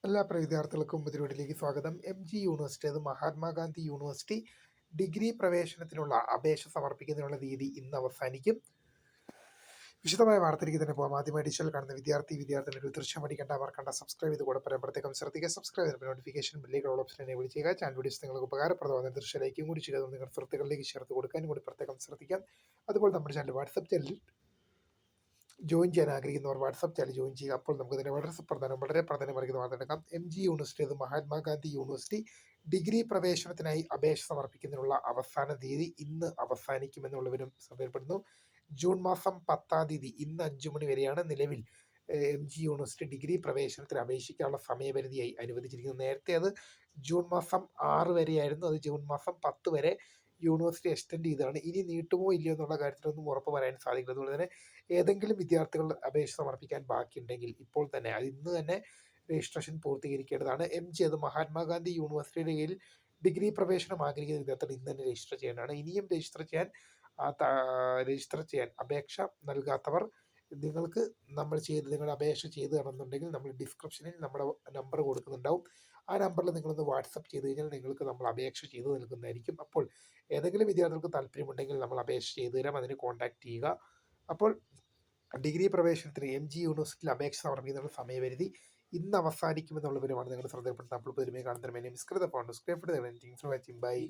എല്ലാ പ്രിയ വിദ്യാർത്ഥികൾക്കും പുതിയൊരിലേക്ക് സ്വാഗതം. MG യൂണിവേഴ്സിറ്റി, അത് മഹാത്മാഗാന്ധി യൂണിവേഴ്സിറ്റി ഡിഗ്രി പ്രവേശനത്തിനുള്ള അപേക്ഷ സമർപ്പിക്കുന്നതിനുള്ള തീയതി ഇന്ന് അവസാനിക്കും. വിശദമായ വാർത്തയിലേക്ക് തന്നെ പോകാം. ആദ്യമായി ഡിജിറ്റൽ കാണുന്ന വിദ്യാർത്ഥികൾ ഒരു ദൃശ്യം പഠിക്കേണ്ട, മറക്കണ്ട, സബ്സ്ക്രൈബ് ചെയ്ത് കൂടെ പ്രത്യേകം ശ്രദ്ധിക്കുക. സബ്സ്ക്രൈബ് ചെയ്തപ്പോൾ നോട്ടിഫിക്കേഷൻ ബെല്ലിലുള്ള ഓപ്ഷൻ എനേബിൾ ചെയ്യുക. ചാനൽ വീഡിയോസ് നിങ്ങൾക്ക് ഉപകാരപ്രദമായ ദൃശ്യ ലൈക്കും കൂടി ചെയ്ത് നിങ്ങളുടെ സുഹൃത്തുക്കളിലേക്ക് ചേർത്ത് കൊടുക്കാനും കൂടി പ്രത്യേകം ശ്രദ്ധിക്കാം. അതുപോലെ നമ്മുടെ ചാനൽ വാട്സപ്പ് ചാനലിൽ ജോയിൻ ചെയ്യാൻ ആഗ്രഹിക്കുന്നവർ വാട്സപ്പ് ചാനൽ ജോയിൻ ചെയ്യുക. അപ്പോൾ നമുക്ക് ഇതിൻ്റെ വളരെ പ്രധാനമറിക്കുന്ന വാർത്തയെടുക്കാം. MG യൂണിവേഴ്സിറ്റി, അത് മഹാത്മാഗാന്ധി യൂണിവേഴ്സിറ്റി ഡിഗ്രി പ്രവേശനത്തിനായി അപേക്ഷ സമർപ്പിക്കുന്നതിനുള്ള അവസാന തീയതി ഇന്ന് അവസാനിക്കുമെന്നുള്ളവരും ശ്രദ്ധയിൽപ്പെടുന്നു. ജൂൺ മാസം 10-ാം തീയതി ഇന്ന് 5 മണി വരെയാണ് നിലവിൽ MG യൂണിവേഴ്സിറ്റി ഡിഗ്രി പ്രവേശനത്തിന് അപേക്ഷിക്കാനുള്ള സമയപരിധിയായി അനുവദിച്ചിരിക്കുന്നത്. നേരത്തെ അത് ജൂൺ മാസം 6 വരെയായിരുന്നു. അത് ജൂൺ മാസം 10 വരെ യൂണിവേഴ്സിറ്റി എക്സ്റ്റെൻഡ് ചെയ്തതാണ്. ഇനി നീട്ടുമോ ഇല്ലയോ എന്നുള്ള കാര്യത്തിലൊന്നും ഉറപ്പ് പറയാൻ സാധിക്കില്ല. അതുപോലെ തന്നെ ഏതെങ്കിലും വിദ്യാർത്ഥികൾ അപേക്ഷ സമർപ്പിക്കാൻ ബാക്കിയുണ്ടെങ്കിൽ ഇപ്പോൾ തന്നെ അത് ഇന്ന് തന്നെ രജിസ്ട്രേഷൻ പൂർത്തീകരിക്കേണ്ടതാണ്. MG, അത് മഹാത്മാഗാന്ധി യൂണിവേഴ്സിറ്റിയുടെ കീഴിൽ ഡിഗ്രി പ്രവേശനം ആഗ്രഹിക്കുന്ന വിദ്യാർത്ഥികൾ ഇന്ന് തന്നെ രജിസ്റ്റർ ചെയ്യേണ്ടതാണ്. ഇനിയും രജിസ്റ്റർ ചെയ്യാൻ അപേക്ഷ നൽകാത്തവർ, നിങ്ങൾക്ക് നിങ്ങളുടെ അപേക്ഷ ചെയ്ത് തരണമെന്നുണ്ടെങ്കിൽ നമ്മൾ ഡിസ്ക്രിപ്ഷനിൽ നമ്മുടെ നമ്പർ കൊടുക്കുന്നുണ്ടാവും. ആ നമ്പറിൽ നിങ്ങളൊന്ന് വാട്സപ്പ് ചെയ്ത് കഴിഞ്ഞാൽ നിങ്ങൾക്ക് നമ്മൾ അപേക്ഷ ചെയ്ത് നൽകുന്നതായിരിക്കും. അപ്പോൾ ഏതെങ്കിലും വിദ്യാർത്ഥികൾക്ക് താല്പര്യമുണ്ടെങ്കിൽ നമ്മൾ അപേക്ഷ ചെയ്തു തരാം, അതിന് കോൺടാക്ട് ചെയ്യുക. അപ്പോൾ ഡിഗ്രി പ്രവേശനത്തിന് MG യൂണിവേഴ്സിറ്റിയിൽ അപേക്ഷ സമർപ്പിക്കുന്ന സമയപരിധി ഇന്ന് അവസാനിക്കുമെന്നുള്ള വിവരമാണ് നിങ്ങൾ ശ്രദ്ധപ്പെടുത്തുന്നത്. അപ്പോൾ പുതുമയെ കാണുന്ന മിസ്കൃത ഫോൺ ബൈ.